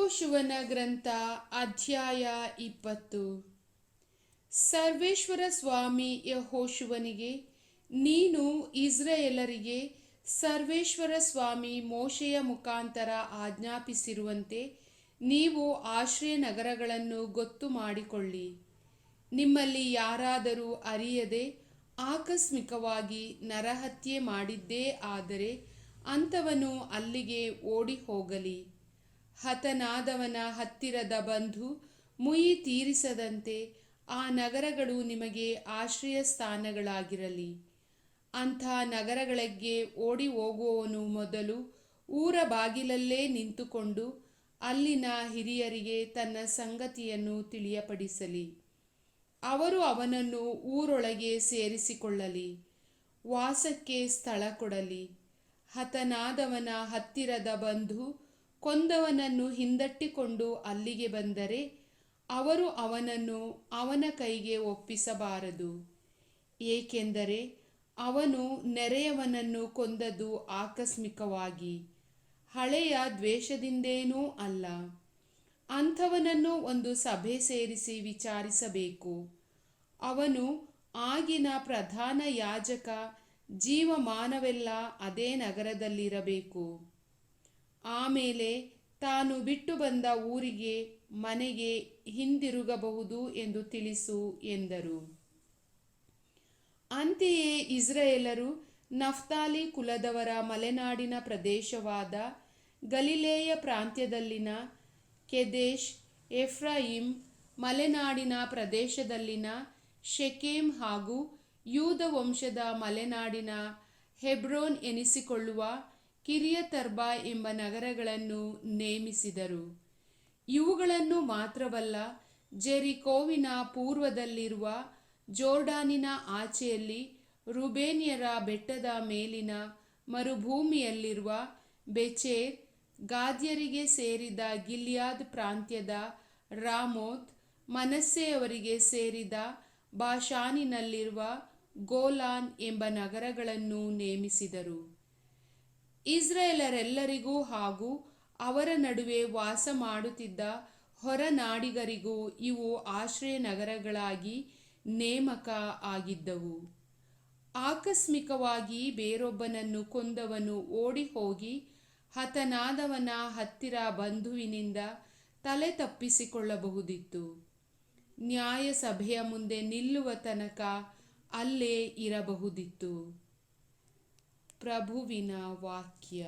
ಯೆಹೋಶುವನ ಗ್ರಂಥ ಅಧ್ಯಾಯ 20. ಸರ್ವೇಶ್ವರ ಸ್ವಾಮಿ ಯೆಹೋಶುವನಿಗೆ, ನೀನು ಇಸ್ರಾಯೇಲರಿಗೆ ಸರ್ವೇಶ್ವರ ಸ್ವಾಮಿ ಮೋಶೆಯ ಮುಖಾಂತರ ಆಜ್ಞಾಪಿಸಿರುವಂತೆ ನೀವು ಆಶ್ರಯ ನಗರಗಳನ್ನು ಗೊತ್ತು ಮಾಡಿಕೊಳ್ಳಿ. ನಿಮ್ಮಲ್ಲಿ ಯಾರಾದರೂ ಅರಿಯದೆ ಆಕಸ್ಮಿಕವಾಗಿ ನರಹತ್ಯೆ ಮಾಡಿದ್ದೇ ಆದರೆ ಅಂಥವನು ಅಲ್ಲಿಗೆ ಓಡಿ ಹೋಗಲಿ. ಹತನಾದವನ ಹತ್ತಿರದ ಬಂಧು ಮುಯಿ ತೀರಿಸದಂತೆ ಆ ನಗರಗಳು ನಿಮಗೆ ಆಶ್ರಯ ಸ್ಥಾನಗಳಾಗಿರಲಿ. ಅಂಥ ನಗರಗಳಿಗೆ ಓಡಿ ಹೋಗುವವನು ಮೊದಲು ಊರ ಬಾಗಿಲಲ್ಲೇ ನಿಂತುಕೊಂಡು ಅಲ್ಲಿನ ಹಿರಿಯರಿಗೆ ತನ್ನ ಸಂಗತಿಯನ್ನು ತಿಳಿಯಪಡಿಸಲಿ. ಅವರು ಅವನನ್ನು ಊರೊಳಗೆ ಸೇರಿಸಿಕೊಳ್ಳಲಿ, ವಾಸಕ್ಕೆ ಸ್ಥಳ ಕೊಡಲಿ. ಹತನಾದವನ ಹತ್ತಿರದ ಬಂಧು ಕೊಂದವನನ್ನು ಹಿಂದಟ್ಟಿಕೊಂಡು ಅಲ್ಲಿಗೆ ಬಂದರೆ ಅವರು ಅವನನ್ನು ಅವನ ಕೈಗೆ ಒಪ್ಪಿಸಬಾರದು, ಏಕೆಂದರೆ ಅವನು ನೆರೆಯವನನ್ನು ಕೊಂದದ್ದು ಆಕಸ್ಮಿಕವಾಗಿ, ಹಳೆಯ ದ್ವೇಷದಿಂದೇನೂ ಅಲ್ಲ. ಅಂಥವನನ್ನು ಒಂದು ಸಭೆ ಸೇರಿಸಿ ವಿಚಾರಿಸಬೇಕು. ಅವನು ಆಗಿನ ಪ್ರಧಾನ ಯಾಜಕ ಜೀವಮಾನವೆಲ್ಲ ಅದೇ ನಗರದಲ್ಲಿರಬೇಕು. ಆಮೇಲೆ ತಾನು ಬಿಟ್ಟು ಬಂದ ಊರಿಗೆ ಮನೆಗೆ ಹಿಂದಿರುಗಬಹುದು ಎಂದು ತಿಳಿಸು ಎಂದರು. ಅಂತೆಯೇ ಇಸ್ರಾಯೇಲರು ನಫ್ತಾಲಿ ಕುಲದವರ ಮಲೆನಾಡಿನ ಪ್ರದೇಶವಾದ ಗಲಿಲೇಯ ಪ್ರಾಂತ್ಯದಲ್ಲಿನ ಕೆದೆಷ್, ಎಫ್ರಾಯಿಮ್ ಮಲೆನಾಡಿನ ಪ್ರದೇಶದಲ್ಲಿನ ಶೆಕೆಮ್ ಹಾಗೂ ಯೂದ ವಂಶದ ಮಲೆನಾಡಿನ ಹೆಬ್ರೋನ್ ಎನಿಸಿಕೊಳ್ಳುವ ಕಿರಿಯತರ್ಬ ಎಂಬ ನಗರಗಳನ್ನು ನೇಮಿಸಿದರು. ಇವುಗಳನ್ನು ಮಾತ್ರವಲ್ಲ, ಜೆರಿಕೋವಿನ ಪೂರ್ವದಲ್ಲಿರುವ ಜೋರ್ಡಾನಿನ ಆಚೆಯಲ್ಲಿ ರೂಬೇನ್ಯರ ಬೆಟ್ಟದ ಮೇಲಿನ ಮರುಭೂಮಿಯಲ್ಲಿರುವ ಬೆಚೇರ್, ಗಾದ್ಯರಿಗೆ ಸೇರಿದ ಗಿಲ್ಯಾದ್ ಪ್ರಾಂತ್ಯದ ರಾಮೋತ್, ಮನಸ್ಸೆಯವರಿಗೆ ಸೇರಿದ ಬಾಷಾನಿನಲ್ಲಿರುವ ಗೋಲಾನ್ ಎಂಬ ನಗರಗಳನ್ನು ನೇಮಿಸಿದರು. ಇಸ್ರಾಯೇಲರೆಲ್ಲರಿಗೂ ಹಾಗೂ ಅವರ ನಡುವೆ ವಾಸ ಮಾಡುತ್ತಿದ್ದ ಹೊರನಾಡಿಗರಿಗೂ ಇವು ಆಶ್ರಯ ನಗರಗಳಾಗಿ ನೇಮಕ ಆಗಿದ್ದವು. ಆಕಸ್ಮಿಕವಾಗಿ ಬೇರೊಬ್ಬನನ್ನು ಕೊಂದವನು ಓಡಿ ಹೋಗಿ ಹತನಾದವನ ಹತ್ತಿರ ಬಂಧುವಿನಿಂದ ತಲೆ ತಪ್ಪಿಸಿಕೊಳ್ಳಬಹುದಿತ್ತು. ನ್ಯಾಯ ಸಭೆಯ ಮುಂದೆ ನಿಲ್ಲುವ ತನಕ ಅಲ್ಲೇ ಇರಬಹುದಿತ್ತು. ಪ್ರಭುವಿನ ವಾಕ್ಯ.